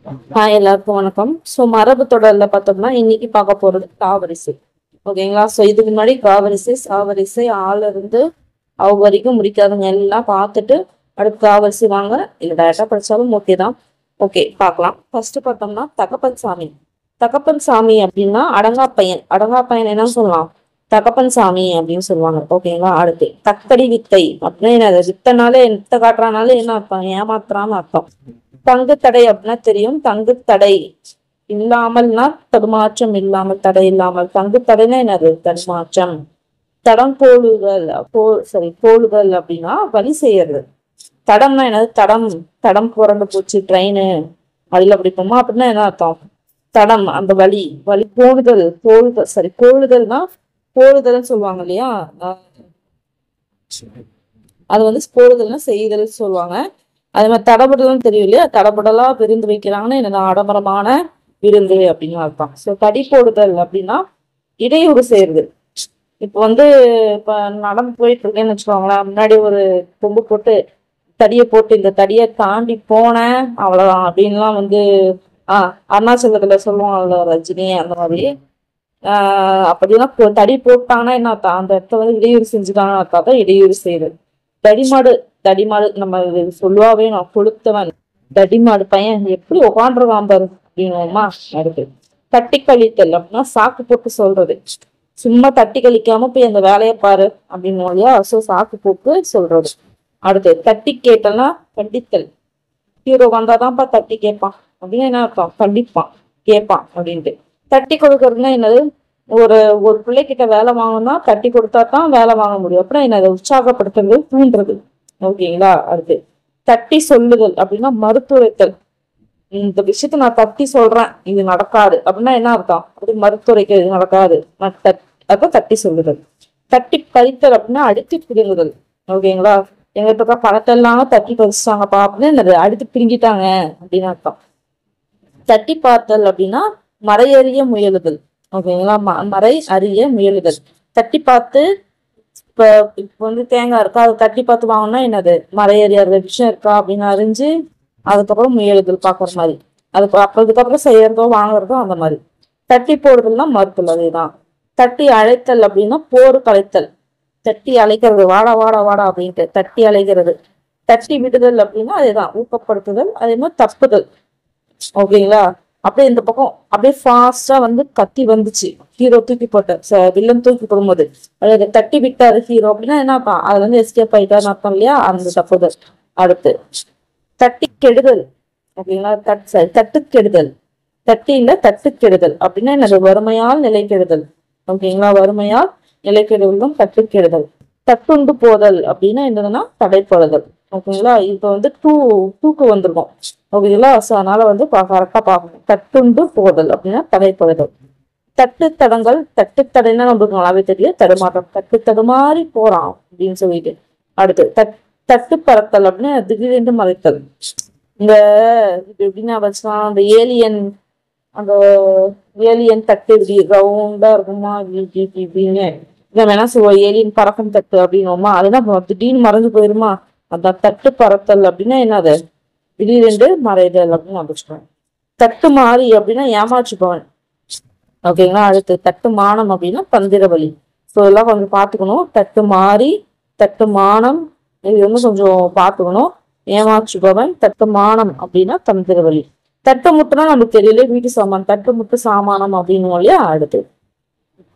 எல்லாருக்கும் வணக்கம். ஸோ மரபு தொடர்ல பார்த்தோம்னா இன்னைக்கு பார்க்க போறது காவரிசை. ஓகேங்களா? ஸோ இதுக்கு முன்னாடி காவரிசை, சாவரிசை, ஆள் இருந்து அவங்க வரைக்கும் முடிக்காதவங்க எல்லாம் பார்த்துட்டு அடுத்து காவரிசை வாங்க. இல்லை டேரக்டா படிச்சாலும் ஓகே தான். ஓகே, பார்க்கலாம். ஃபர்ஸ்ட் பார்த்தோம்னா தகப்பன் சாமி. தகப்பன் சாமி அப்படின்னா அடங்கா பையன். அடங்கா பையன் என்ன சொல்லலாம்? தகப்பன் சாமி அப்படின்னு சொல்லுவாங்க. ஓகேங்களா? அடுத்து தக்கடி வித்தை அப்படின்னா என்ன? வித்தனாலே வித்த காட்டுறானாலே என்ன அர்த்தம்? ஏமாத்துறான்னு அர்த்தம். தங்கு தடை அப்படின்னா தெரியும். தங்கு தடை இல்லாமல்னா தடுமாற்றம், இல்லாமல் தடை இல்லாமல். தங்கு தடைனா என்னது? தடுமாற்றம். தடம் போலுதல் போலுதல் அப்படின்னா வழி செய்யறது. தடம்னா என்னது? தடம் தடம் புரண்டு போச்சு ட்ரெயின் வழியில அப்படி போமா அப்படின்னா என்ன அர்த்தம்? தடம் அந்த வழி வழி போலுதல்னா போலுதல்னு சொல்லுவாங்க இல்லையா? அது போலுதல்னா செய்தல் சொல்லுவாங்க. அதே மாதிரி தடபுடல்னு தெரியும் இல்லையா? தடபுடலா விருந்து வைக்கிறாங்கன்னா என்ன? ஆடம்பரமான விருந்து அப்படின்னு அர்த்தம். ஸோ தடி போடுதல் அப்படின்னா இடையூறு செய்யறது. இப்ப நடந்து போயிட்டு இருக்கேன்னு வச்சுக்கோங்களேன், முன்னாடி ஒரு கொம்பு போட்டு தடியை போட்டு இந்த தடியை தாண்டி போனேன் அவ்வளவுதான் அப்படின்லாம் அருணாச்சலத்துல சொல்லுவாங்கல்ல ரஜினி, அந்த மாதிரி அப்படின்னா தடி போட்டாங்கன்னா என்ன அர்த்தம்? அந்த இடத்த இடையூறு செஞ்சுட்டாங்கன்னு அர்த்தம். தான் இடையூறு செய்யறது. தடிமாடு தடிமாடு நம்ம சொல்லுவாவே நான் கொளுத்தவன் தடிமாடு பையன் எப்படி உட்காந்துருக்கான் பாரு அப்படின்னுமா. அடுத்து தட்டி கழித்தல் அப்படின்னா சாக்கு போட்டு சொல்றது. சும்மா தட்டி கழிக்காம போய் அந்த வேலையை பாரு அப்படின்னு இல்லையா? ஸோ சாக்கு போட்டு சொல்றது. அடுத்து தட்டி கேட்டல்னா கண்டித்தல். ஹீரோ வந்தாதான்ப்பா தட்டி கேட்பான் அப்படின்னு என்ன அர்த்தம்? கண்டிப்பான், கேட்பான் அப்படின்ட்டு. தட்டி கொடுக்கறதுன்னா என்னது? ஒரு ஒரு பிள்ளைகிட்ட வேலை வாங்கணும்னா தட்டி கொடுத்தா தான் வேலை வாங்க முடியும். அப்புறம் என்ன? உற்சாகப்படுத்துறது, தூண்டுறது. ஓகேங்களா? அடுத்து தட்டி சொல்லுதல் அப்படின்னா மறுத்துரைத்தல். இந்த விஷயத்த நான் தட்டி சொல்றேன், இது நடக்காது அப்படின்னா என்ன அர்த்தம்? அப்படி மறுத்துரைக்க, இது நடக்காது அப்ப தட்டி சொல்லுதல். தட்டி பறித்தல் அப்படின்னா அடித்து பிடுங்குதல். ஓகேங்களா? எங்க இப்ப பணத்தை எல்லாம் தட்டி பறிச்சிட்டாங்கப்பா அப்படின்னு என்னது? அடித்து பிடுங்கிட்டாங்க அப்படின்னு அர்த்தம். தட்டி பார்த்தல் அப்படின்னா மறையறிய முயலுதல். ஓகேங்களா? மறை அறிய முயலுதல். தட்டி பார்த்து இப்ப தேங்காய் இருக்கா, அதை தட்டி பார்த்து வாங்கினா என்னது? மறையறியாத விஷயம் இருக்கா அப்படின்னு அறிஞ்சு அதுக்கப்புறம் முயலுதல் பாக்குற மாதிரி. அதுக்கப்புறம் செய்யறதோ வாங்குறதோ அந்த மாதிரி. தட்டி போடுதல்னா மறுத்தல். அதேதான். தட்டி அழைத்தல் அப்படின்னா போர் கலைத்தல். தட்டி அழைக்கிறது, வாடா வாடா வாடா அப்படின்ட்டு தட்டி அழைக்கிறது. தட்டி விடுதல் அப்படின்னா அதேதான், ஊக்கப்படுத்துதல். அதே மாதிரி தப்புதல். ஓகேங்களா? அப்படியே இந்த பக்கம் அப்படியே ஃபாஸ்டா கத்தி வந்துச்சு, ஹீரோ தூக்கி போட்ட வில்லன் தூக்கி போடும்போது அதை தட்டி விட்டாரு ஹீரோ அப்படின்னா என்னப்பா? அதுல எஸ்கேப் ஆயிட்டாருன்னு அர்த்தம் இல்லையா? அந்த தப்புதல். அடுத்து தட்டி கெடுதல். ஓகேங்களா? தட்டு கெடுதல். தட்டி இல்ல தட்டு கெடுதல் அப்படின்னா என்னது? வறுமையால் நிலை கெடுதல். ஓகேங்களா? வறுமையால் நிலை கெடுதலும் தட்டு கெடுதல். தட்டுண்டு போதல் அப்படின்னா என்னதுன்னா தடைப்படுதல். ஓகேங்களா? இப்ப டூக்கு வந்திருக்கும். ஓகேங்களா? ஸோ அதனால கரெக்டா பார்க்கணும். தட்டுண்டு போதல் அப்படின்னா தடைப்படுதல். தட்டு தடங்கள். தட்டு தடைன்னா நம்மளுக்கு நல்லாவே தெரியும், தடுமாற்றம். தட்டு தடுமாறி போறான் அப்படின்னு சொல்லிட்டு. அடுத்து தட்டு பறத்தல் அப்படின்னா திடீரென்று மறைத்தல். இந்த எப்படின்னா வச்சுக்கலாம், அந்த ஏலியன் தட்டு இப்படி ரவுண்டா இருக்குமா இப்படின்னு இதை வேணா சொல்லுவோம். ஏலியன் பறக்கும் தட்டு அப்படின்னுமா. அதுதான் திடீர்னு மறைஞ்சு போயிருமா. அந்த தட்டு பறத்தல் அப்படின்னா என்னது? திடீரென்று மறைதல் அப்படின்னு வந்துச்சுக்கோங்க. தட்டு மாறி அப்படின்னா ஏமாற்றுப்பவன். ஓகேங்களா? அடுத்து தட்டு மானம் அப்படின்னா தந்திர வழி. ஸோ இதெல்லாம் கொஞ்சம் பார்த்துக்கணும். தட்டு மாறி, தட்டு மானம், இது கொஞ்சம் பார்த்துக்கணும். ஏமாற்றுபவன். தட்டு மானம் அப்படின்னா தந்திர வழி. தட்டு முட்டுனா நமக்கு தெரியல, வீட்டு சாமான். தட்டு முட்டு சாமானம் அப்படின்னு இல்லையா?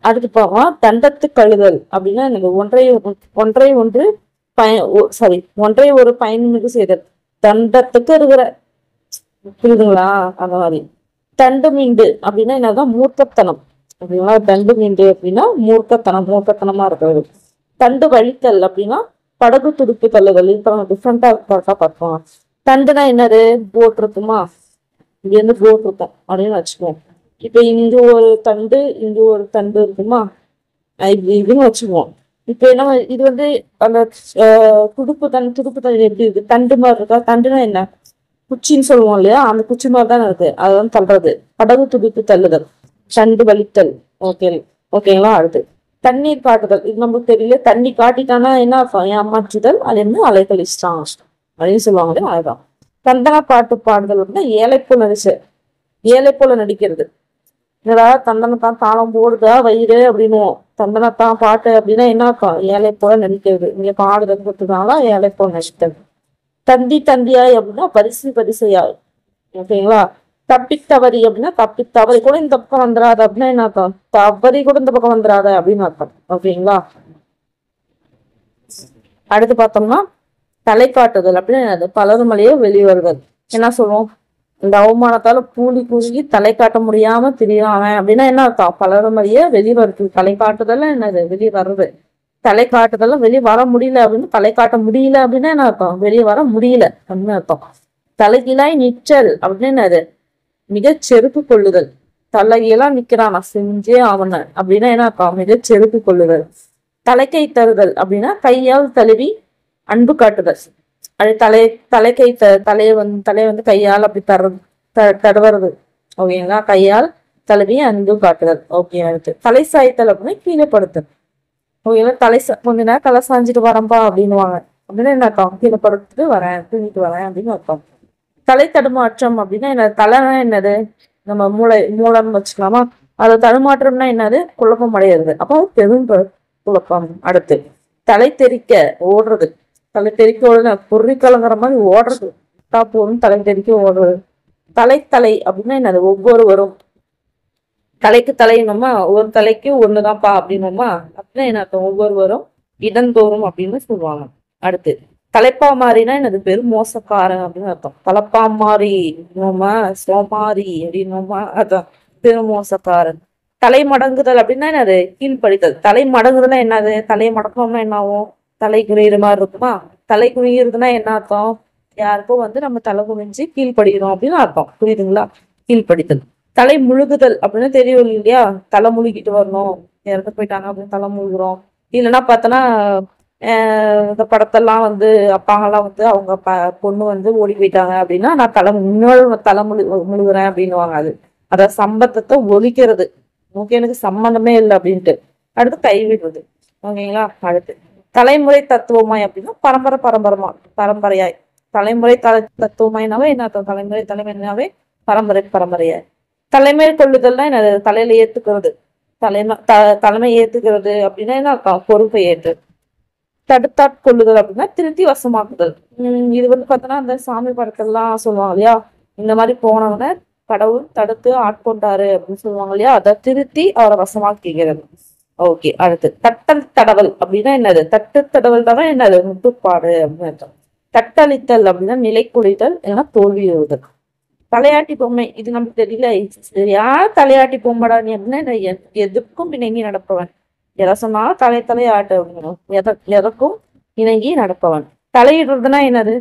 அடுத்து பார்க்கலாம். தண்டத்து கழுதல் அப்படின்னா எனக்கு ஒன்றை ஒரு பயன்மிகு செய்தல். தண்டத்துக்கு இருக்கிற, புரியுதுங்களா? அந்த மாதிரி. தண்டு மீண்டு அப்படின்னா என்னதான்? மூர்க்கத்தனம். அப்படின்னா தண்டு மீண்டு அப்படின்னா மூர்க்கத்தனமா இருக்கிறது. தண்டு வழித்தல் அப்படின்னா படகு துடுப்பு தள்ளுதல். இப்ப டிஃப்ரெண்டா கரெக்டா பார்ப்போம். தண்டுனா என்னது? போட் இருக்குமா, இங்க போட் இருக்கும் அப்படின்னு வச்சுக்குவோம். இப்ப இங்க ஒரு தண்டு, இங்க ஒரு தண்டு இருக்குமா, இப்படின்னு வச்சுக்குவோம். இப்ப என்ன இது அந்த துடுப்பு தண்டு எப்படி இருக்கு? தண்டு மாதிரி இருக்கா? தண்டுனா என்ன? குச்சின்னு சொல்லுவோம் இல்லையா? அந்த குச்சி மாதிரி தானே இருக்கு. அதுதான் தள்ளுறது. படகு துடுப்பு தள்ளுதல். தண்டு வலித்தல். ஓகேங்களா? அடுத்து தண்ணீர் காட்டுதல். இது நமக்கு தெரியல. தண்ணி காட்டிட்டானா என்ன? ஏமாற்றுதல். அது அலைக்கழிச்சிட்டான் அப்படின்னு சொல்லுவாங்க. அதுதான் சந்தன பாட்டு பாடுதல் அப்படின்னா ஏழை போல நடிக்கிறது. ஏதாவது தந்தனத்தான் தாளம் போடுதா வயிறு அப்படின்னுவோம். தந்தனத்தான் பாட்டு அப்படின்னா என்ன அர்த்தம்? ஏழை போல நடிக்கிறது. இங்க பாடுதல் கொடுத்ததுனால ஏழை போல நடிக்கிறது. தந்தியாய் அப்படின்னா பரிசையாய். ஓகேங்களா? தப்பித்தவறி அப்படின்னா தப்பித்தவறி கூட இந்த பக்கம் வந்துடாத அப்படின்னா என்ன அர்த்தம்? தவறி கூட இந்த பக்கம் வந்துடாத அப்படின்னு அர்த்தம். ஓகேங்களா? அடுத்து பார்த்தோம்னா தலை காட்டுதல் அப்படின்னு என்னது? பலருமலையே வெளிவருதல். என்ன சொல்லுவோம்? இந்த அவமானத்தால கூலி கூலி தலை காட்ட முடியாம திரியாம அப்படின்னா என்ன அர்த்தம்? பலருமலையே வெளிவருது. தலை காட்டுதல் என்னது? வெளியே வர்றது. தலை காட்டுதெல்லாம் வெளியே வர முடியல அப்படின்னு தலை காட்ட முடியல அப்படின்னா என்ன அர்த்தம்? வெளியே வர முடியல அப்படின்னு அர்த்தம். தலைகீழாய் நிற்றல் அப்படின்னு என்னது? மிகச் செருப்பு கொள்ளுதல். தலைகீழா நிக்கிறான், நான் செஞ்சே ஆவன அப்படின்னா என்ன அர்த்தம்? மிகச் செருப்பு கொள்ளுதல். தலைக்கை தருதல் அப்படின்னா கையால் தழுவி அன்பு காட்டுதல். அது தலையை வந்து கையால் அப்படி தடவுறது. ஓகேங்களா? கையால் தழுவி அன்பு காட்டுதல். ஓகே. அடுத்து தலை சாய்த்தல் அப்படின்னா கீழே படுத்தல். ஓகேங்களா? கொஞ்ச நேரம் தலை சாஞ்சிட்டு வரம்பா அப்படின்னுவாங்க. அப்படின்னா என்ன அர்த்தம்? கீழே படுத்துட்டு வரேன், தூங்கிட்டு வரேன் அப்படின்னு அர்த்தம். தலை தடுமாற்றம் அப்படின்னா என்ன? தலைனா என்னது? நம்ம மூளைன்னு வச்சுக்கலாமா? அது தடுமாற்றம்னா என்னது? குழப்பம் அடையிறது. அப்போ பெரும் குழப்பம். அடுத்து தலை தெறிக்க ஓடுறது. தலை தெறிக்க ஓடுறது பொறி கலங்குற மாதிரி ஓடுறது. போதும் தலை தெறிக்க ஓடுறது. தலை அப்படின்னா என்னது? ஒவ்வொருவரும். தலைக்கு தலையினோமா, ஒரு தலைக்கு ஒண்ணுதான்ப்பா அப்படின்னோமா, அப்படின்னா என்ன அர்த்தம்? ஒவ்வொருவரும் இடந்தோறும் அப்படின்னு சொல்லுவாங்க. அடுத்து தலைப்பா மாறினா என்னது? பெரும் மோசக்காரன் அப்படின்னு அர்த்தம். தலைப்பா மாறி நோமா, சோமாரி அப்படின்னோமா, அதான் பெரும் மோசக்காரன். தலை மடங்குதல் அப்படின்னா என்னது? கீழ்ப்படிதல். தலை மடங்குதல்னா என்னது? தலையை மடக்கணும்னா என்ன ஆகும்? தலை குனிகிற மாதிரி இருக்குமா? தலை குனிகிறதுனா என்ன அர்த்தம்? யாருக்கும் வந்து நம்ம தலை குனிஞ்சு கீழ்படிக்கிறோம் அப்படின்னு அர்த்தம். புரியுதுங்களா? கீழ்ப்படிதல். தலை முழுகுதல் அப்படின்னு தெரியும் இல்லையா? தலை முழுகிட்டு வரணும், இறந்து போயிட்டாங்க அப்படின்னு தலை முழுகுறோம். இல்லைன்னா பார்த்தோன்னா இந்த படத்தெல்லாம் வந்து அப்பாங்கெல்லாம் வந்து அவங்க பொண்ணு வந்து ஓடி போயிட்டாங்க அப்படின்னா நான் தலை முழுகுறேன் அப்படின்னுவாங்க. அதாவது சம்பந்தத்தை ஒழிக்கிறது. ஓகே, எனக்கு சம்பந்தமே இல்லை அப்படின்ட்டு. அடுத்து கைவிடுறது. ஓகேங்களா? அடுத்து தலைமுறை தத்துவமாய் அப்படின்னா பரம்பரையாய். தலைமுறை தத்துவமாயினாவே என்ன அர்த்தம்? தலைமைனாவே பரம்பரையாய். தலைமை கொள்ளுதல்னா என்ன? தலையில ஏத்துக்கிறது. தலைமை ஏத்துக்கிறது அப்படின்னா என்ன அர்த்தம்? பொறுப்பை ஏற்று. தடுத்தாட்கொள்ளுதல் அப்படின்னா திருத்தி வசமாக்குதல். இது வந்து பார்த்தோன்னா அந்த சாமி படத்தெல்லாம் சொல்லுவாங்க இல்லையா? இந்த மாதிரி போனவன கடவுள் தடுத்து ஆட்கொண்டாரு அப்படின்னு சொல்லுவாங்க இல்லையா? அதை திருத்தி அவரை வசமாக்கிக்கிறது. ஓகே. அடுத்து தட்டல் தடவல் அப்படின்னா என்னது? தட்டு தடவல் தான் என்னது? முட்டுப்பாடு அப்படின்னு அர்த்தம். தட்டளித்தல் அப்படின்னா நிலை குளித்தல், இல்லைன்னா தோல்வியுறுதல். தலையாட்டி பொம்மை, இது நமக்கு தெரியல. யார் தலையாட்டி பொம்மடா நீ அப்படின்னா எதுக்கும் இணங்கி நடப்பவன். எதை சொன்னாலும் தலையாட்டு அப்படின்னா எதற்கும் இணங்கி நடப்பவன். தலையிடுறதுனா என்னது?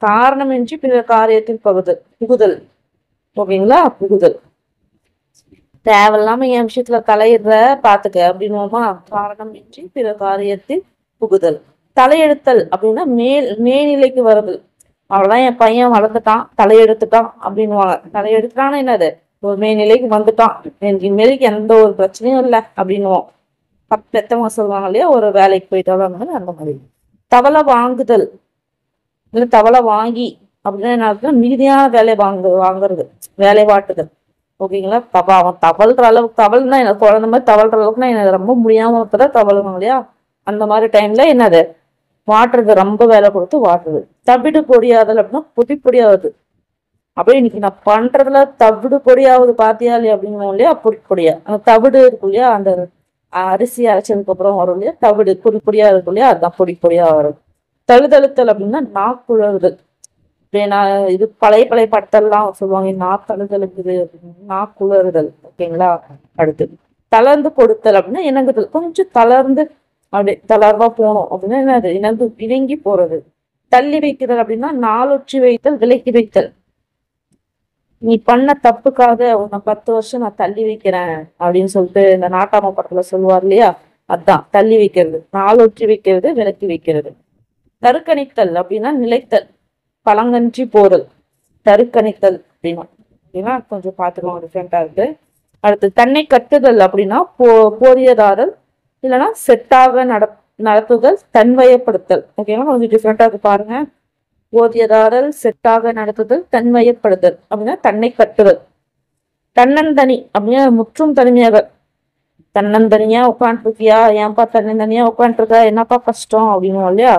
காரணமின்றி பிற காரியத்தில் புகுதல். ஓகேங்களா? புகுதல். தேவையில்லாம என் விஷயத்துல தலையிடுற பாத்துக்க அப்படின்னுவோமா? காரணமின்றி பிற காரியத்தில் புகுதல். தலையெடுத்தல் அப்படின்னா மேல்நிலைக்கு வருது. அவ்வளவுதான், என் பையன் வளர்ந்துட்டான், தலையெடுத்துட்டான் அப்படின்னுவாங்க. தலையெடுத்துட்டான்னு என்னது? ஒரு மேல்நிலைக்கு வந்துட்டான், இனிமேலுக்கு எந்த ஒரு பிரச்சனையும் இல்லை அப்படின்னுவோம். பெத்தவங்க சொல்லுவாங்க இல்லையா? ஒரு வேலைக்கு போயிட்டாலும் அந்த மாதிரி. தவளை வாங்குதல் இல்ல தவளை வாங்கி அப்படின்னா என்ன? மீதியான வாங்குறது, வேலை வாட்டுதல். ஓகேங்களா? அவன் தவழ்ற அளவுக்கு, தவழ்னா என்ன? குழந்தை மாதிரி தவழ்ற அளவுக்குன்னா என்ன? ரொம்ப முடியாம இப்பதான் தவழுவாங்க இல்லையா? அந்த மாதிரி டைம்ல என்னது? வாட்டுறது, ரொம்ப வேலை கொடுத்து வாட்டுறது. தவிடு பொடியாதல் அப்படின்னா பொடியாவது. அப்படியே இன்னைக்கு நான் பண்றதுல தவிடு பொடியாவது பாத்தியா இல்லையா அப்படிங்கும் இல்லையா? பொடியா அந்த தவிடு இருக்கும் இல்லையா? அந்த அரிசி அரைச்சதுக்கு அப்புறம் வரும் இல்லையா? தவிடு பொடியா இருக்கும் இல்லையா? அதுதான் பொடியா வரும். தழுதழுத்தல் அப்படின்னா நாக்குழறுதல். இது பழைய படத்தெல்லாம் சொல்லுவாங்க, நாத்தழுதலுக்குது அப்படின்னு, நாக்குழறுதல். ஓகேங்களா? அடுத்து தளர்ந்து கொடுத்தல் அப்படின்னா இணங்குதல். கொஞ்சம் தளர்ந்து அப்படியே தளர்வா போனோம் அப்படின்னா என்னது? இணங்கி போறது. தள்ளி வைக்குதல் அப்படின்னா நாளொற்றி வைத்தல், விலக்கி வைத்தல். நீ பண்ண தப்புக்காக உன்னை 10 வருஷம் நான் தள்ளி வைக்கிறேன் அப்படின்னு சொல்லிட்டு இந்த நாட்டாம படத்துல சொல்லுவார் இல்லையா? அதான் தள்ளி வைக்கிறது. நாளொற்றி வைக்கிறது, விலக்கி வைக்கிறது. தருக்கணித்தல் அப்படின்னா நிலைத்தல், பழங்கன்றி போதல். தருக்கணித்தல் அப்படின்னா கொஞ்சம் பார்த்துக்கோங்க, டிஃப்ரெண்டா இருக்கு. அடுத்து தன்னை கட்டுதல் அப்படின்னா போதியதாதல், இல்லைன்னா செட்டாக நடத்துதல், தன்வயப்படுத்தல். ஓகேவா? கொஞ்சம் டிஃப்ரெண்டா இருக்கு பாருங்க. ஓதியதாடல், செட்டாக நடத்துதல், தன்வயப்படுதல் அப்படின்னா தன்னை கட்டுதல். தன்னந்தனி அப்படின்னா முற்றும் தனிமையாக. தன்னந்தனியா உட்காந்துருக்கியா, ஏன்பா தன்னந்தனியா உட்காந்துருக்கா, என்னப்பா கஷ்டம் அப்படின்னு இல்லையா.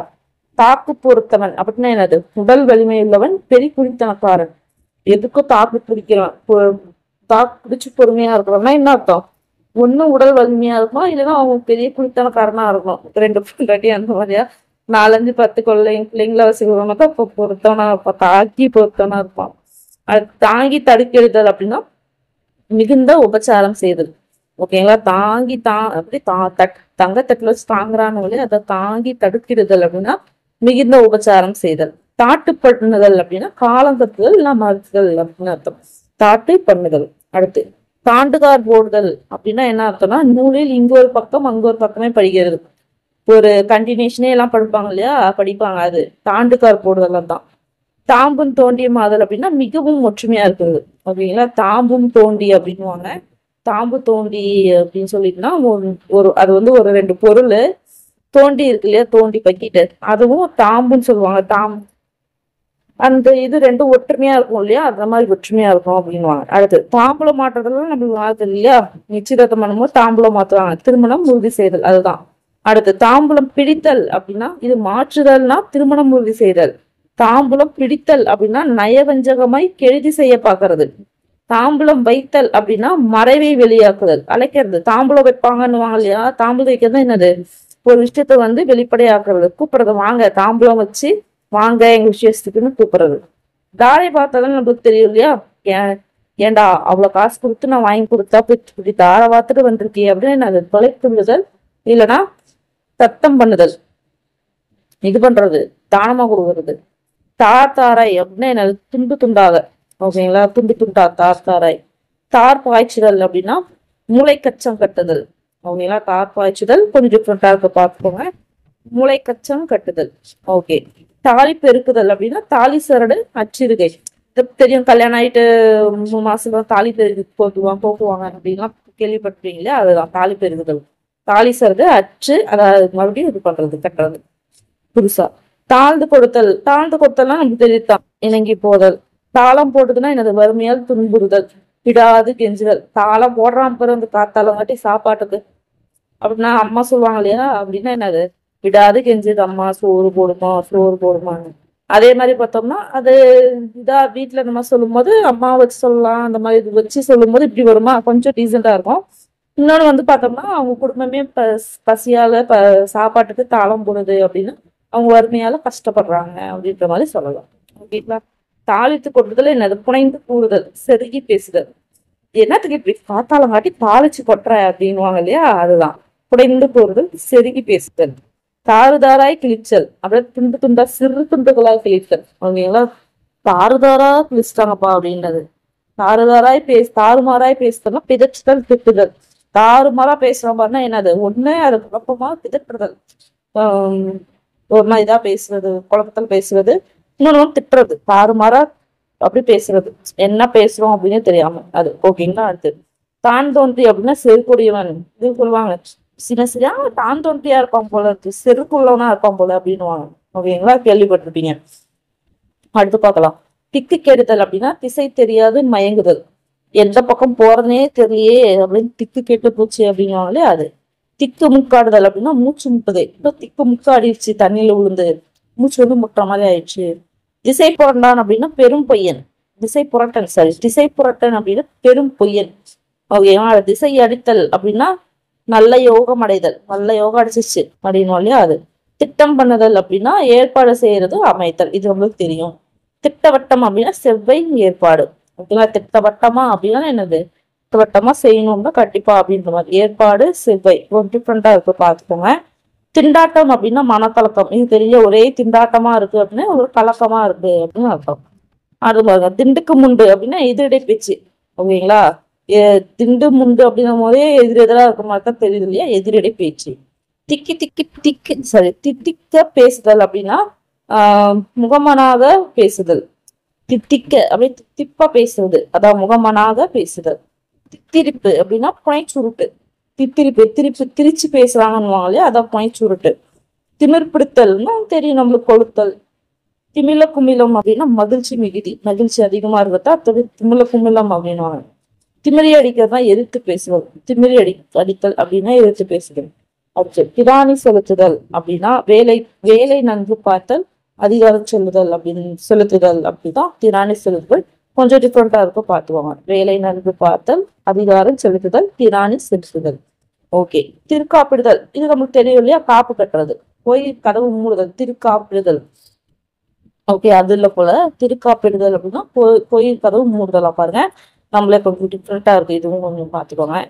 தாக்கு பொறுத்தவன் அப்படின்னா என்னது, உடல் வலிமை உள்ளவன், பெரிய குடித்தனக்காரன். எதுக்கும் தாக்கு பிடிக்கிறவன், தாக்கு பிடிச்சு பொறுமையா இருக்கிறவன்னா என்ன அர்த்தம், ஒண்ணு உடல் வலிமையா இருக்கும், இல்லைன்னா அவங்க பெரிய குடித்தனக்காரனா இருக்கணும். ரெண்டு பொண்டாட்டி அந்த மாதிரியா 4, 5, 10 பிள்ளைங்கள வச்சுக்கிறவங்க பொறுத்தவனா இருப்பான், தாக்கி பொறுத்தவனா இருப்பான். அது தாங்கி தடுக்கிறது அப்படின்னா மிகுந்த உபச்சாரம் செய்தல். ஓகேங்களா. தாங்கி அப்படி தங்கத்தட்டுல வச்சு தாங்குறான்னு அதை தாங்கி தடுக்கிடுதல் அப்படின்னா மிகுந்த உபச்சாரம் செய்தல். தாட்டு பண்ணுதல் அப்படின்னா காலம் கட்டுதல் இல்ல மறுத்தல் அப்படின்னு அர்த்தம். தாட்டு பண்ணுதல். அடுத்து தாண்டுகார் போடுதல் அப்படின்னா என்ன அர்த்தம்னா, நூலில் இங்க ஒரு பக்கம் அங்க ஒரு பக்கமே படிக்கிறது. ஒரு கண்டினியூஷனே எல்லாம் படிப்பாங்க இல்லையா, படிப்பாங்க. அது தாண்டுகார் போடுதல் தான். தாம்பும் தோண்டிய மாதல் அப்படின்னா மிகவும் ஒற்றுமையா இருக்குது. ஓகேங்களா. தாம்பும் தோண்டி அப்படின்னுவாங்க. தாம்பு தோண்டி அப்படின்னு சொல்லிட்டுனா ஒரு அது வந்து ஒரு 2 பொருள் தோண்டி இருக்கு இல்லையா, தோண்டி பக்கிட்டு அதுவும் தாம்புன்னு சொல்லுவாங்க. அந்த இது 2 ஒற்றுமையா இருக்கும் இல்லையா, அந்த மாதிரி ஒற்றுமையா இருக்கும் அப்படின்னுவாங்க. அடுத்து தாம்பூலம் மாற்றுறதுலாம் நம்மளுக்கு மாறுது இல்லையா, நிச்சயதார்த்தம் பண்ணும்போது தாம்பூலம் மாத்துவாங்க, திருமணம் உறுதி செய்தல் அதுதான். அடுத்து தாம்பூலம் பிடித்தல் அப்படின்னா இது மாற்றுதல்னா திருமணம் உறுதி செய்தல். தாம்பூலம் பிடித்தல் அப்படின்னா நயவஞ்சகமாய் கெழுதி செய்ய பாக்குறது. தாம்பூலம் வைத்தல் அப்படின்னா மறைவை வெளியாக்குதல், அழைக்கிறது. தாம்பூலம் வைப்பாங்கன்னுவாங்க இல்லையா, தாம்பூலம் வைக்கிறது என்னது, ஒரு விஷயத்த வந்து வெளிப்படையாக்குறது, கூப்பிடுறது, வாங்க தாம்பூலம் வச்சு வாங்க எங்க விசேஷத்துக்குன்னு கூப்பிடுறது. தாரை பார்த்தாலும் நம்மளுக்கு தெரியும் இல்லையா, ஏண்டா அவ்வளவு காசு கொடுத்து நான் வாங்கி கொடுத்தா இப்படி தாரை பார்த்துட்டு வந்திருக்கே அப்படின்னு அது தொலைத்துள்ளுதல் இல்லைன்னா சத்தம் பண்ணுதல், இது பண்றது, தானமா கொடுக்கறது. தாராய் அப்படின்னா என்னது, துண்டு துண்டாக. ஓகேங்களா. துண்டு துண்டா தாராய். தார் பாய்ச்சுதல் அப்படின்னா மூளை கச்சம் கட்டுதல். ஓகேங்களா. தார் பாய்ச்சுதல் கொஞ்சம் டிஃப்ரெண்டா இருக்க பார்த்துக்கோங்க. மூளை கச்சம் கட்டுதல். ஓகே. தாலி பெருக்குதல் அப்படின்னா தாலி சரடு அச்சிறுகை. தெரியும், கல்யாணம் ஆயிட்டு 3 மாசம் தாலி பெருக்கு போக்குவாங்க அப்படின்லாம் கேள்விப்பட்டிருக்கீங்களா, அதுதான் தாலி பெருக்குதல். தாலி சரடு அச்சு, அதாவது மறுபடியும் இது பண்றது, கட்டுறது புதுசா. தாழ்ந்து கொடுத்தல்னா நமக்கு தெரியுதான், இணங்கி போதல். தாளம் போடுதுன்னா என்னது, வறுமையால் துன்புறுதல், விடாது கெஞ்சுதல். தாளம் போடுறான் பிறகு அந்த காத்தாலம் காட்டி சாப்பாட்டுக்கு அப்படின்னா அம்மா சொல்லுவாங்க இல்லையா, அப்படின்னா என்னது, விடாது கெஞ்சுது, அம்மா சோறு போடுமான்னு. அதே மாதிரி பார்த்தோம்னா அது இதா வீட்டுல நம்ம சொல்லும் போது அம்மா வச்சு சொல்லலாம், அந்த மாதிரி இது வச்சு சொல்லும் போது இப்படி வருமா, கொஞ்சம் டீசெண்டா இருக்கும். இன்னொன்னு வந்து பார்த்தோம்னா அவங்க குடும்பமே பசியால சாப்பாட்டுக்கு தாளம் போடுது அப்படின்னா அவங்க வறுமையால கஷ்டப்படுறாங்க அப்படின்ற மாதிரி சொல்லலாம். ஓகேங்களா. தாளித்து கொட்டுதல் என்னது, புனைந்து கூறுதல், செருகி பேசுதல். என்னத்துக்கு இப்படி காத்தாலம் காட்டி தாளிச்சு கொட்டுற அப்படின்வாங்க இல்லையா, அதுதான் புனைந்து கூறுதல், செருகி பேசுதல். தாறுதாராய் கிழிச்சல் அப்படியே துண்டு துண்டா சிறு துண்டுகளாய் கிழித்தல். ஓகேங்களா. தாறுதாரா கிழிச்சிட்டாங்கப்பா அப்படின்றது. தாறுமாறாய் பேசுதல்னா பிதற்றுதல், திட்டுதல். தாறுமாறா பேசுற மாதிரினா என்னது, ஒண்ணு அது குழப்பமா பிதற்றுதல், ஒரு மாதிரி இதா பேசுறது, குழப்பத்தில் பேசுறது. இன்னொன்னு திட்டுறது, தாறுமாறா அப்படி பேசுறது, என்ன பேசுறோம் அப்படின்னு தெரியாம அது. ஓகேங்களா. அடுத்து தான் தோன்றி அப்படின்னா செருக்குடையவன், இது சொல்லுவாங்க, சின்ன தான் தோன்றியா இருப்பான் போல இருக்கு, செருக்குள்ளவனா இருப்பான் போல அப்படின்னுவாங்க. ஓகேங்களா. கேள்விப்பட்டிருப்பீங்க. அடுத்து பார்க்கலாம். திக்கு கெடுதல் அப்படின்னா திசை தெரியாது மயங்குதல், எந்த பக்கம் போறதுனே தெரியலையே அப்படின்னு திக்கு கெட்டு போச்சு அப்படின்னுவாங்களே அது. திக்கு முக்காடுதல் அப்படின்னா மூச்சு முட்டுதே, இப்போ திக்கு முக்காடிடுச்சு, தண்ணியில விழுந்து மூச்சு வந்து முட்டுற மாதிரி ஆயிடுச்சு. திசை புரண்டான் அப்படின்னா பெரும் பொய்யன், திசை புரட்டன் அப்படின்னா பெரும் பொய்யன். ஓகேவா. திசை அடித்தல் அப்படின்னா நல்ல யோகம் அடைதல், நல்ல யோகம் அடிச்சிச்சு அப்படின்னு இல்லையா அது. திட்டம் பண்ணுதல் அப்படின்னா ஏற்பாடு செய்யறது, அமைத்தல், இது உங்களுக்கு தெரியும். திட்டவட்டம் அப்படின்னா செவ்வாய் ஏற்பாடு. ஓகேங்களா. திட்டவட்டமா அப்படின்னா என்னது, திட்டவட்டமா செய்யணும்னா கண்டிப்பா அப்படின்ற மாதிரி, ஏற்பாடு செவ்வாய் டிஃப்ரெண்டா இருக்கு பார்த்துக்கோங்க. திண்டாட்டம் அப்படின்னா மனக்கலக்கம், இது தெரிய ஒரே திண்டாட்டமா இருக்கு அப்படின்னா ஒரு கலக்கமா இருக்கு அப்படின்னு அர்த்தம். அது பாருங்க. திண்டுக்கு முண்டு அப்படின்னா எதிரடை பேச்சு. ஓகேங்களா. திண்டு முண்டு அப்படின்னும் போதே எதிரெதிரா இருக்க மாதிரி தான் தெரியுது இல்லையா, எதிரடை பேச்சு. தித்திக்க பேசுதல் அப்படின்னா முகமனாக பேசுதல். தித்திக்க அப்படியே தித்திப்பா பேசுறது, அதான் முகமனாக பேசுதல். தித்திரிப்பு அப்படின்னா புனை சுருட்டு, திரிச்சு பேசுறாங்கன்னு இல்லையா, அதான் புனை சுருட்டு. திமிர்பிடித்தல்னா தெரியும் நம்மளுக்கு, கொளுத்தல். திமில குமிலம் அப்படின்னா மகிழ்ச்சி மிகுதி, மகிழ்ச்சி அதிகமா இருக்கா திமில குமிலம் அப்படின்னுவாங்க. திமிரி அடிக்கிறதா எதிர்த்து பேசுவது, திமிரி அடித்தல் அப்படின்னா எதிர்த்து பேசுதல். அடுத்து பிராணி செலுத்துதல் அப்படின்னா வேலை நன்கு பார்த்தல், அதிகாரம் செலுத்துதல் அப்படிதான் திராணி செலுத்துதல். கொஞ்சம் டிஃப்ரெண்டா இருக்கும், பார்த்துவாங்க. வேலை நன்கு பார்த்தல், அதிகாரம் செலுத்துதல், திராணி செலுத்துதல். ஓகே. திருக்காப்பிடுதல், இது நமக்கு தெரியும் இல்லையா, காப்பு கட்டுறது, கோயில் கதவு மூடுதல், திருக்காப்பிடுதல். ஓகே, அதுல போல திருக்காப்பிடுதல் அப்படின்னா கோயில் கதவு மூடுதலா பாருங்க. நம்மளே கொஞ்சம் டிஃப்ரெண்டா இருக்கு, இதுவும் கொஞ்சம் பார்த்துக்கோங்க.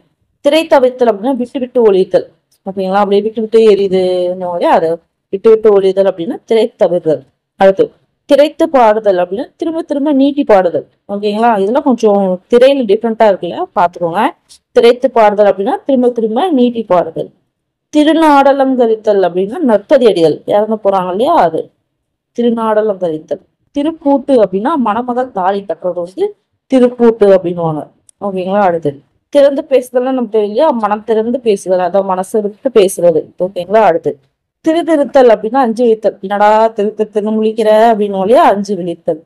திரை தவிர்த்தல் அப்படின்னா விட்டு விட்டு ஒழித்தல். ஓகேங்களா, அப்படியே விட்டு விட்டு எரியுதுன்னு அது விட்டு விட்டு ஒழிதல் அப்படின்னா திரை தவிர்த்தல். அடுத்து திரைத்து பாடுதல் அப்படின்னா திரும்ப திரும்ப நீட்டி பாடுதல். ஓகேங்களா, இதெல்லாம் கொஞ்சம் திரையில டிஃப்ரெண்டா இருக்குல்ல, பார்த்துக்கோங்க. திரைத்து பாடுதல் அப்படின்னா திரும்ப திரும்ப நீட்டி பாடுதல். திருநாடலம் கரித்தல் அப்படின்னா நற்பதி அடிதல், இறந்து போறாங்க இல்லையா, அது திருநாடலம் கரித்தல். திருப்பூட்டு அப்படின்னா மணமகள் தாலி கட்டுறது வந்து திருப்பூட்டு அப்படின்னுவாங்க. ஓகேங்களா, அடுத்து திறந்து பேசுதல்னா நமக்கு இல்லையா, மனம் திறந்து பேசுதல், அதாவது மனசு விட்டு பேசுறது. ஓகேங்களா, அடுத்து திருத்தல் அப்படின்னா அஞ்சு விழித்தல். என்னடா திரு முழிக்கிற அப்படின்னு இல்லையா, அஞ்சு விழித்தல்.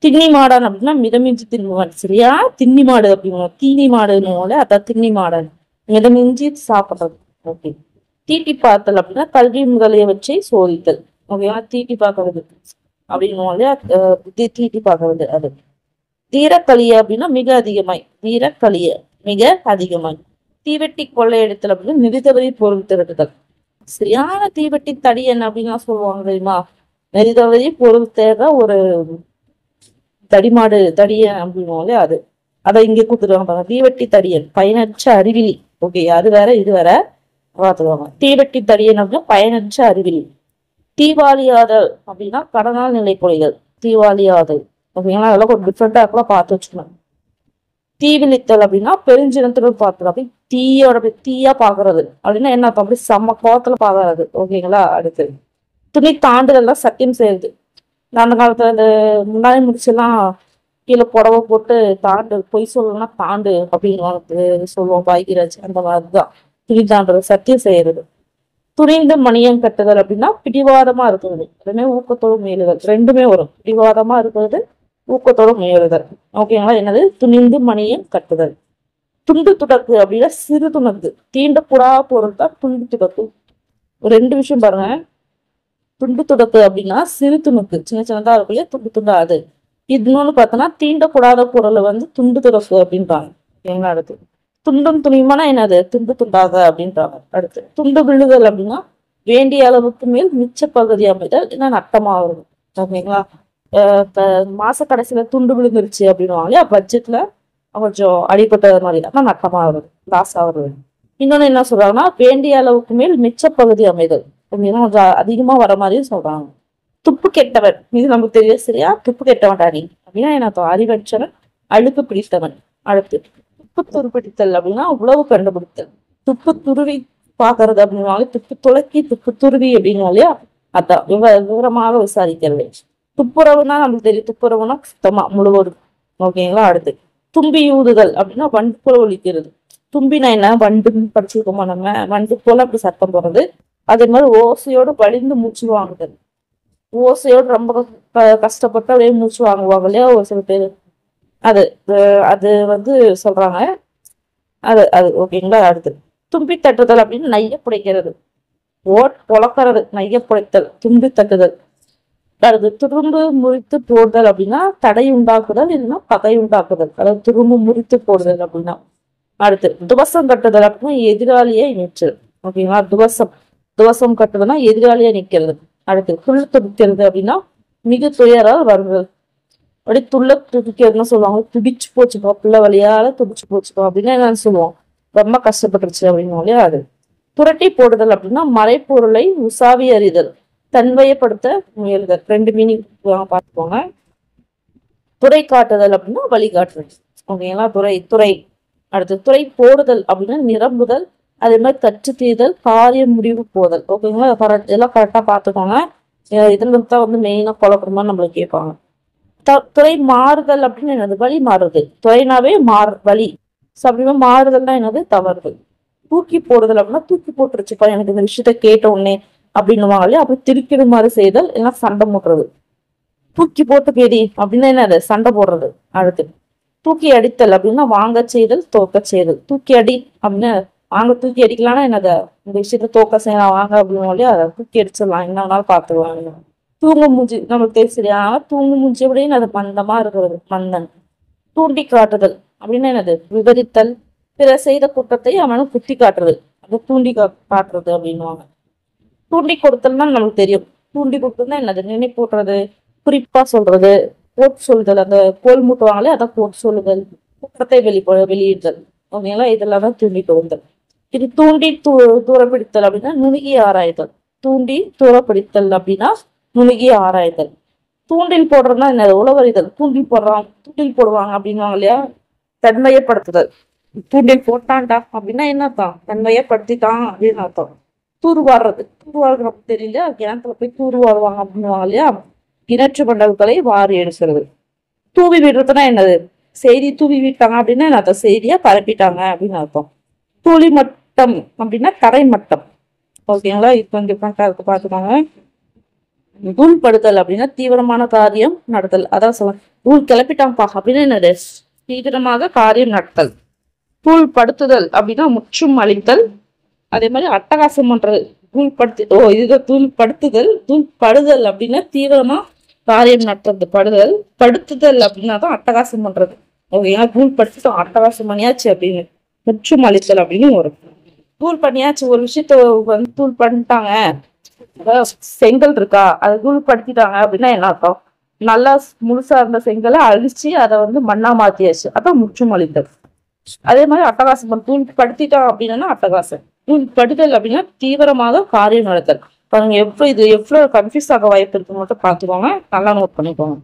திண்ணி மாடான் அப்படின்னா மிதமிஞ்சி தின்னுவான். சரியா, திண்ணி மாடு அப்படின்னா தீனி மாடுன்னு, அதான் திண்ணி மாடன், மிதமிஞ்சி சாப்பிடுறது. ஓகே. தீட்டி பார்த்தல் அப்படின்னா கல்வி முதலியவற்றை சோதித்தல். ஓகேவா, தீட்டி பார்க்கறது அப்படின்னு இல்லையா, தீட்டி பார்க்கறது. அது தீரக்களிய அப்படின்னா மிக அதிகமாய், தீரக்களிய மிக அதிகமாய். தீவெட்டி கொள்ளையடித்தல் அப்படின்னா நிதிதவறி பொருள் திரட்டுதல். சரியான தீவெட்டி தடியன் அப்படின்னா சொல்லுவாங்க தெரியுமா, நெறிதவறி பொருள் தேட ஒரு தடியன் அப்படின்னு அது அதை இங்க கொடுத்துருவாங்க. தீவெட்டி தடியன் பயனற்ற அறிவிலி. ஓகே, அது வேற இது வேற பார்த்துருவாங்க. தீவெட்டி தடியன் அப்படின்னா பயனற்ற அறிவிலி. தீவாளியாதல் அப்படின்னா கடனால் நிலை பொழிதல், தீவாளியாதல். ஓகேங்களா, அதெல்லாம் கொஞ்சம் டிஃப்ரெண்டா இருக்கலாம், பார்த்து வச்சுக்கணும். தீவிழித்தல் அப்படின்னா பெருஞ்சினத்துடன் பார்க்கறது, அப்படி தீயா பாக்குறது அப்படின்னா என்ன, அப்படி செம்ம கோவத்துல பாக்குறது. ஓகேங்களா, அடுத்து துணி தாண்டுதல்லாம் சத்தியம் செய்யுது. அந்த காலத்துல இந்த முன்னாடி முடிச்செல்லாம் கீழே புடவை போட்டு தாண்டு, பொய் சொல்லணும்னா தாண்டு அப்படின்னு சொல்லுவோம், பாய்கிறாச்சு. அந்த மாதிரிதான் துணி தாண்டுறது, சத்தியம் செய்யறது. துணிந்து மணியம் கட்டுதல் அப்படின்னா பிடிவாதமா இருக்கிறது, ரெண்டுமே ஊக்கத்தோடு முயலுதல், ரெண்டுமே வரும். பிடிவாதமா இருக்கிறது, ஊக்கத்தோடு முயலுதல். ஓகேங்களா, என்னது துணிந்து மணியம் கட்டுதல். துண்டு துடக்கு அப்படின்னா சிறு துணக்கு, தீண்டக்கூடா பொருள் தான் துண்டு துடக்கு. ரெண்டு விஷயம் பாருங்க. துண்டு துடக்கு அப்படின்னா சிறு துணுக்கு, சின்ன சின்னதா இருக்கும் இல்லையா, துண்டு துண்டா அது. இன்னொன்னு பார்த்தோன்னா தீண்டக்கூடாத பொருளை வந்து துண்டு துடக்கு அப்படின்றாங்க. ஓகேங்களா, அடுத்து துண்டும் துணியுமானா என்னது, துண்டு துண்டாக அப்படின்றாங்க. அடுத்து துண்டு விழுதல் அப்படின்னா வேண்டிய அளவுக்கு மேல் மிச்ச பகுதி அமைதல், என்ன நட்டமா வரும். ஓகேங்களா, மாச கடைசியில துண்டு விழுந்துருச்சு அப்படின்னுவாங்க இல்லையா, பட்ஜெட்ல கொஞ்சம் அடிப்பட்ட மாதிரி தான் நட்டமா வருது, லாஸ் ஆகுறது. இன்னொன்னு என்ன சொல்றாங்கன்னா வேண்டிய அளவுக்கு மேல் மிச்ச பகுதி அமைதல் அப்படின்னா கொஞ்சம் அதிகமா வர மாதிரியும் சொல்றாங்க. துப்பு கெட்டவன், இது நமக்கு தெரியும். சரியா, துப்பு கெட்டவன் டாடி அப்படின்னா என்ன, அறிவற்றவன், அழுப்பு பிடித்தவன். அடுத்து துப்பு துருப்பிடித்தல் அப்படின்னா உழவு கண்டுபிடித்தல். துப்பு துருவி பாக்குறது அப்படின்வாங்க, துப்பு துளக்கி துப்பு துருவி அப்படின்னு இல்லையா, அதான் விவரமாக விசாரிக்கிறது. துப்புரவுனா நமக்கு தெரியும், துப்புரவுனா சுத்தமா முழுவதும். ஓகேங்களா, அடுத்து தும்பி ஊதுதல் அப்படின்னா வண்டு போல ஒழிக்கிறது. தும்பினா என்ன, வண்டுன்னு படிச்சிருக்கோமா நம்ம, வண்டு போல அப்படி சத்தம் போடுறது. அதே மாதிரி ஓசையோடு வலிந்து மூச்சு வாங்குதல், ஓசையோடு ரொம்ப கஷ்டப்பட்டு அப்படியே மூச்சு வாங்குவாங்க இல்லையா ஒரு சில பேர், அது அது வந்து சொல்றாங்க. அது அது ஓகேங்களா. அடுத்து தும்பி தட்டுதல் அப்படின்னு நைய புடைக்கிறது, பொழக்கிறது, நைய புடைத்தல், தும்பி தட்டுதல். அடுத்து துரும்பு முறித்து போடுதல் அப்படின்னா தடை உண்டாக்குதல், இல்லைன்னா பகை உண்டாக்குதல், அதாவது துரும்பு முறித்து போடுதல் அப்படின்னா. அடுத்து துவசம் கட்டுதல் அப்படின்னா எதிராளியை நிற்றது. ஓகேங்களா, துவசம் கட்டுறதுன்னா எதிராளியை நிற்கிறது. அடுத்து துள்ளு துடிக்கிறது அப்படின்னா மிக துயரால் வருதல், அப்படி துள்ள துடிக்கிறதுன்னு சொல்லுவாங்க. துடிச்சு போச்சுப்பா, பிள்ளை வழியால துடிச்சு போச்சுப்பா அப்படின்னா என்னன்னு சொல்லுவோம், ரொம்ப கஷ்டப்பட்டுருச்சு அப்படின்னு இல்லையா. அது புரட்டி போடுதல் அப்படின்னா மறைப்பொருளை உசாவி அறிதல், தன்வயப்படுத்த முயலுதல். ரெண்டு மீனிங் பார்த்துக்கோங்க. துறை காட்டுதல் அப்படின்னா வழிகாட்டுதல். ஓகேங்களா, துறை. அடுத்து துறை போடுதல் அப்படின்னா நிரம்புதல், அதே மாதிரி கற்று தீர்தல், காரிய முடிவு போதல். ஓகேங்களா, இதெல்லாம் கரெக்டா பார்த்துக்கோங்க. இதுல தான் வந்து மெயினா குழப்பமா நம்மளுக்கு கேட்பாங்க. துறை மாறுதல் அப்படின்னு என்னது, வழி மாறுறது. துறைனாவே வழி. அப்படின்னா மாறுதல்னா என்னது, தவறுதல். தூக்கி போடுதல் அப்படின்னா தூக்கி போட்டுருச்சுப்பா எனக்கு இந்த விஷயத்த கேட்ட உடனே அப்படின்னுவாங்க இல்லையா, அப்படி திருக்கிற மாதிரி செய்தல், இல்லைன்னா சண்டை மூட்டுறது. தூக்கி போட்டு பேடி அப்படின்னா என்னது? சண்டை போடுறது. அடுத்து தூக்கி அடித்தல் அப்படின்னா வாங்க செய்தல், தோக்க செய்தல். தூக்கி அடி அப்படின்னா வாங்க தூக்கி அடிக்கலாம்னா என்னது? இந்த விஷயத்த தோக்க செய்யலாம் வாங்க அப்படின்னு சொல்லி அதை தூக்கி அடிச்சிடலாம், என்ன வேணாலும் பார்த்துருவாங்க. தூங்கு மூஞ்சி நமக்கு தெரியும் சரியா? தூங்கு மூஞ்சி அப்படின்னு அது மந்தமா இருக்கிறது, மந்தன். தூண்டி காட்டுதல் அப்படின்னா என்னது? விவரித்தல், பிற செய்த குற்றத்தை அவனும் குத்தி காட்டுறது, அது தூண்டி காட்டுறது அப்படின்னுவாங்க. தூண்டி கொடுத்தல்னா நமக்கு தெரியும். தூண்டி கொடுத்தல்னா என்னது? நினைப்பூட்டுறது, குறிப்பா சொல்றது, போட்டு சொல்லுதல். அந்த கோல் மூட்டுவாங்களே அதான் போட்டு சொல்லுதல், குற்றத்தை வெளியிடுதல். ஓகேங்களா? இதெல்லாம் தான் தூண்டி கொடுத்தல். இது தூண்டி தூரப்பிடித்தல் அப்படின்னா நுணுகி ஆராய்தல். தூண்டி தூரப்பிடித்தல் அப்படின்னா நுணுகி ஆராய்தல். தூண்டில் போடுறதுன்னா என்ன? உளவறிதல். தூண்டில் போடுறான், தூண்டில் போடுவாங்க அப்படின்வாங்க இல்லையா? தன்மையப்படுத்துதல். தூண்டில் போட்டான்டா அப்படின்னா என்ன அர்த்தம்? தன்மையப்படுத்திட்டான் அப்படின்னு அர்த்தம். தூர்வாடுறது. தூர்வாடுறது நமக்கு தெரியல, கிணத்துல போய் தூர்வாடுவாங்க அப்படின்வாங்க இல்லையா? கிணற்று மண்டல்களை வாரி எடுக்கிறது. தூவி விடுறதுன்னா என்னது? செய்தி தூவி விட்டாங்க அப்படின்னா என்ன அர்த்தம்? செய்தியா பரப்பிட்டாங்க அப்படின்னு அர்த்தம். தூளி மட்டம் அப்படின்னா தரை மட்டம். ஓகேங்களா? இது கொஞ்சம் டிஃப்ரெண்டா இருக்கு, பாத்துக்கோங்க. தூள்படுத்தல் அப்படின்னா தீவிரமான காரியம் நடத்தல். அதான் சொல்ல தூள் கிளப்பிட்டான்ப்பா அப்படின்னா என்னது? தீவிரமாக காரியம் நடத்தல். தூள் படுத்துதல் அப்படின்னா முற்றும் அழித்தல். அதே மாதிரி அட்டகாசம் பண்றது. இதுதான் தூள் படுத்துதல். தூள் படுதல் அப்படின்னா தீவிரமா காரியம் நடத்துறது படுதல். படுத்துதல் அப்படின்னா தான் அட்டகாசம் பண்றது. ஓகேங்களா? தூள் படுத்துட்டோம், அட்டகாசம் பண்ணியாச்சு அப்படின்னு. முற்றும் அழித்தல் அப்படின்னு வரும். தூள் பண்ணியாச்சு, ஒரு விஷயத்த வந்து தூள் பண்ணிட்டாங்க. செங்கல் இருக்கா, அதை தூள் படுத்திட்டாங்க அப்படின்னா என்ன அர்த்தம்? நல்லா முழுசா இருந்த செங்கலை அழிச்சு அதை வந்து மண்ணா மாத்தியாச்சு, அதான் முற்றும் அழித்தல். அதே மாதிரி அட்டகாசம் தூள் படுத்திட்டான் அப்படின்னா அட்டகாசம். தூள் படுதல் அப்படின்னா தீவிரமாக காரியம் நடத்தல். பாருங்க எவ்வளவு கன்ஃபியூஸ் ஆக வாய்ப்பு இருக்கு மட்டும் பார்த்துக்கோங்க, நல்லா நோட் பண்ணிக்கோங்க.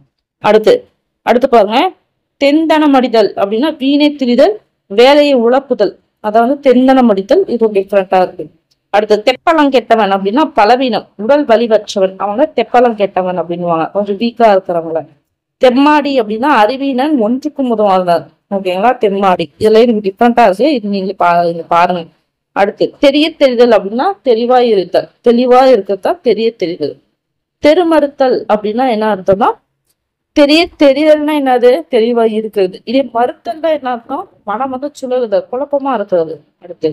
அடுத்து பாருங்க, தென்தனம் அடிதல் அப்படின்னா வீணை திரிதல், வேலையை உழப்புதல். அதாவது தென்தனம் அடித்தல், இது டிஃப்ரெண்டா இருக்கு. அடுத்து தெப்பலம் கெட்டவன் அப்படின்னா பலவீனம், உடல் வலிவற்றவன், அவங்க தெப்பலம் கெட்டவன் அப்படின்னுவாங்க, கொஞ்சம் வீக்கா இருக்கிறவங்கள. தெம்மாடி அப்படின்னா அறிவீனன், ஒன்றுக்கும் உதவாதவர். ஓகேங்களா? தெம்மாடி. இதுல எனக்கு டிஃப்ரெண்டா இருக்கு, இது நீங்க பாருங்க. அடுத்து தெரிய தெரிதல் அப்படின்னா தெளிவாய் இருத்தல், தெளிவா இருக்கத்தான் தெரிய தெரிதல். தெருமறுத்தல் அப்படின்னா என்ன அர்த்தம்னா தெரிய தெரிதல்னா என்னது? தெளிவா இருக்கிறது. இதே மறுத்தல்னா என்ன அர்த்தம்? மனம் வந்து சுழலுதல், குழப்பமா இருக்கிறது. அடுத்து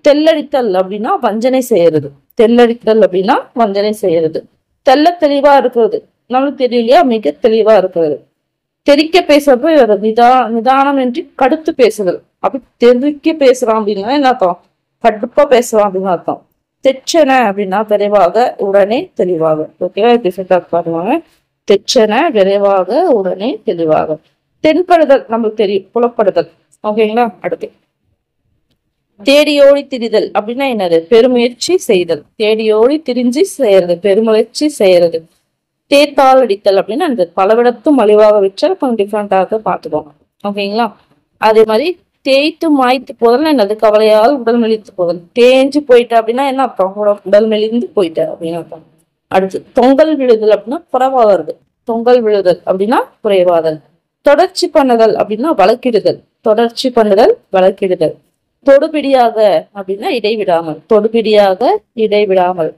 தெல்லடித்தல் அப்படின்னா வஞ்சனை செய்யறது. தெல்லடித்தல் அப்படின்னா வஞ்சனை செய்யறது. தெல்ல தெளிவா இருக்கிறது, நம்மளுக்கு தெரியலையா? மிக தெளிவா இருக்கிறது. தெரிக்க பேசுறது நிதானம் என்று கடுத்து பேசுதல். அப்படி தெரிக்க பேசுறான் அப்படின்னா என்ன அர்த்தம்? கடுப்பா பேசுறான் அப்படின்னு அர்த்தம். தெச்சன அப்படின்னா விரைவாக, உடனே, தெளிவாக. ஓகேவா? டிஃபரெண்டா பாருவாங்க. தெச்சன விரைவாக, உடனே, தெளிவாக. தென்படுதல் நம்மளுக்கு தெரியும், புலப்படுதல். ஓகேங்களா? அடுத்து தேடியோடி திரிதல் அப்படின்னா என்னது? பெருமுயற்சி செய்தல். தேடியோடி திரிஞ்சு செய்யறது, பெருமுயற்சி செய்யறது. தேத்தால் அடித்தல் அப்படின்னா அந்த பலவிடத்தும் மலிவாக விற்ற கொஞ்சம் டிஃப்ரெண்டாக பார்த்துக்கோங்க. ஓகேங்களா? அதே மாதிரி தேய்த்து மாய்த்து போதல் என்னது? கவலையால் உடல் மெலிந்து போதல். தேஞ்சு போயிட்ட அப்படின்னா என்ன அர்த்தம்? உடல் மெலிந்து போயிட்ட அப்படின்னு அர்த்தம். அடுத்து தொங்கல் விழுதல் அப்படின்னா குறைவாதல். தொங்கல் விழுதல் அப்படின்னா குறைவாதல். தொடர்ச்சி பண்ணுதல் அப்படின்னா வழக்கிடுதல். தொடர்ச்சி பண்ணுதல், வழக்கிடுதல். தொடுபிடியாக அப்படின்னா இடைவிடாமல். தொடுபிடியாக, இடைவிடாமல்.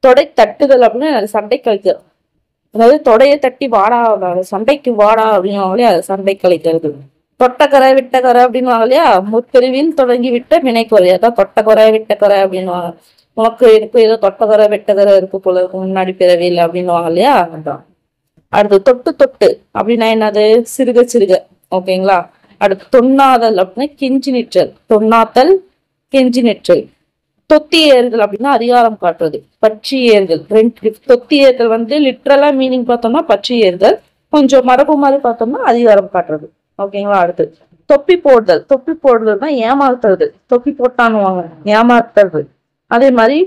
தொடை தட்டுதல் அப்படின்னா சண்டை கழித்தல். அதாவது தொடையை தட்டி வாடா, சண்டைக்கு வாடா அப்படின்னுவாங்களே, அது சண்டை கழிக்கிறது. தொட்டக்கரை விட்டக்கரை அப்படின்னுவாங்க இல்லையா? முற்பிரிவில் தொடங்கி விட்ட வினைக்குறை, அதான் தொட்டக்கரை விட்டக்கரை அப்படின்னுவாங்க. உனக்கு இருக்கு ஏதோ தொட்டக்கரை வெட்டக்கரை இருக்கு போல இருக்கு முன்னாடி பிறவியில் அப்படின்னுவாங்க இல்லையா? அதான். அடுத்து தொட்டு தொட்டு அப்படின்னா என்னது? சிறுக சிறுக. ஓகேங்களா? அடுத்து தொன்னாதல் அப்படின்னா கெஞ்சி நிற்றல். தொன்னாத்தல், கெஞ்சி நிற்றல். தொத்தி ஏறுதல் அப்படின்னா அதிகாரம் காட்டுறது. பற்றி ஏறுதல். தொத்தி ஏறுதல் வந்து லிட்ரலா மீனிங் பார்த்தோம்னா பற்றி ஏறுதல், கொஞ்சம் மரபு மாதிரி பார்த்தோம்னா அதிகாரம் காட்டுறது. ஓகேங்களா? அடுத்து தொப்பி போடுதல். தொப்பி போடுறதுன்னா ஏமாத்துறது. தொப்பி போட்டானுவாங்க, ஏமாத்துறது. அதே மாதிரி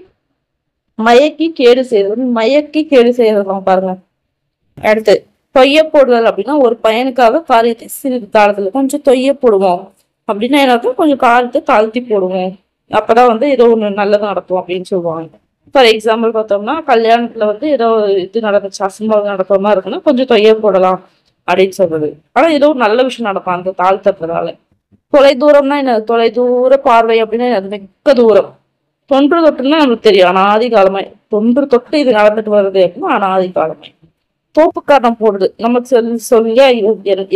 மயக்கி கேடு செய்யறது. மயக்கி கேடு செய்யறதுலாம் பாருங்க. அடுத்து தொய்ய போடுதல் அப்படின்னா ஒரு பையனுக்காக காரியத்தை சிறிது காலத்துல கொஞ்சம் தொய்ய போடுவோம் அப்படின்னா எல்லாருக்கும் கொஞ்சம் காரியத்தை தாழ்த்தி போடுவோம், அப்பதான் வந்து ஏதோ ஒண்ணு நல்லது நடக்கும் அப்படின்னு சொல்லுவாங்க. ஃபார் எக்ஸாம்பிள் பார்த்தோம்னா கல்யாணத்துல வந்து ஏதோ இது நடந்துச்சு, அசம்பாவிதம் நடக்கிற மாதிரி இருக்குன்னா கொஞ்சம் தொய்ய போடலாம் அப்படின்னு சொல்றது. ஆனா ஏதோ ஒரு நல்ல விஷயம் நடக்கும் அந்த தாழ்த்தறதுனால. தொலை தூரம்னா என்ன? தொலை தூர பார்வை அப்படின்னா அது மிக்க தூரம். தொன்று தொட்டுன்னா நம்மளுக்கு தெரியும், அனாதி காலமாய். தொன்று தொட்டு இது நடந்துட்டு வருது அப்படின்னா அனாதி காலமாய். தோப்புக்காரணம் போடுது. நமக்கு சொல்லியா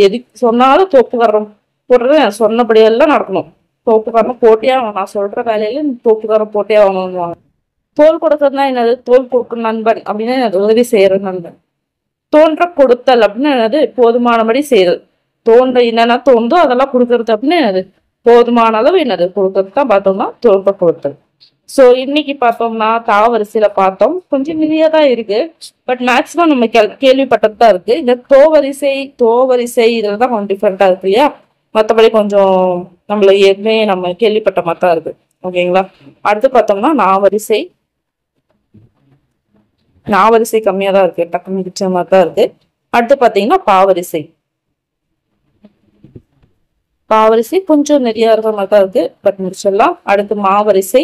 எது சொன்னாலும் தோப்புக்காரணம் போடுறது சொன்னபடியெல்லாம் நடக்கணும். தோப்புக்காரணம் போட்டே ஆகணும். நான் சொல்ற வேலையில தோப்புக்காரம் போட்டே ஆகணும்னுவாங்க. தோல் கொடுக்கறதுனா என்னது? தோல் கொடுக்கும் நண்பன் அப்படின்னா எனக்கு உதவி செய்யற நண்பன். தோன்ற கொடுத்தல் அப்படின்னு என்னது? போதுமானபடி செய்தல். தோன்ற என்னென்ன தோன்றோ அதெல்லாம் கொடுக்கறது அப்படின்னு என்னது? போதுமான அளவு என்னது கொடுக்கறது தான் பார்த்தோம்னா தோன்ற கொடுத்தல். ஸோ இன்னைக்கு பார்த்தோம்னா தாவரிசையில பார்த்தோம். கொஞ்சம் நிறைய தான் இருக்கு. பட் மேக்சிமம் நம்ம கேள்விப்பட்டது தான் இருக்கு. இந்த தோவரிசை இதுல தான் கொஞ்சம் டிஃப்ரெண்டா இருக்கு இல்லையா? மற்றபடி கொஞ்சம் நம்மள ஏற்கனவே நம்ம கேள்விப்பட்ட மாதிரி தான் இருக்கு. ஓகேங்களா? அடுத்து பார்த்தோம்னா நாவரிசை கம்மியா தான் இருக்கு. டக்குனு மிச்ச மாதிரி தான் இருக்கு. அடுத்து பார்த்தீங்கன்னா பாவரிசை கொஞ்சம் நிறைய இருக்கிற மாதிரி தான் இருக்கு. பட் முடிச்சிடலாம். அடுத்து மாவரிசை,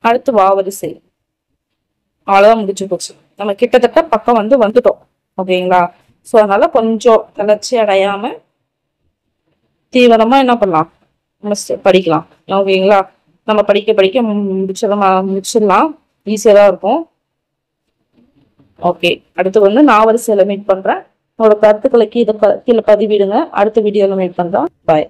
அடுத்து வாவரிசை. அவ்வளவுதான் முடிச்சு போச்சு. நம்ம கிட்டத்தட்ட பக்கம் வந்துட்டோம். ஓகேங்களா? ஸோ அதனால கொஞ்சம் தளர்ச்சி அடையாம தீவிரமா என்ன பண்ணலாம், நம்ம படிக்கலாம். ஓகேங்களா? நம்ம படிக்க முடிச்சிடலாம். ஈஸியா தான் இருக்கும். ஓகே, அடுத்து நாவரிசையில மீட் பண்றேன். உங்களோட கருத்துக்களை கீழே பதிவிடுங்க. அடுத்த வீடியோல மீட் பண்றோம். பாய்.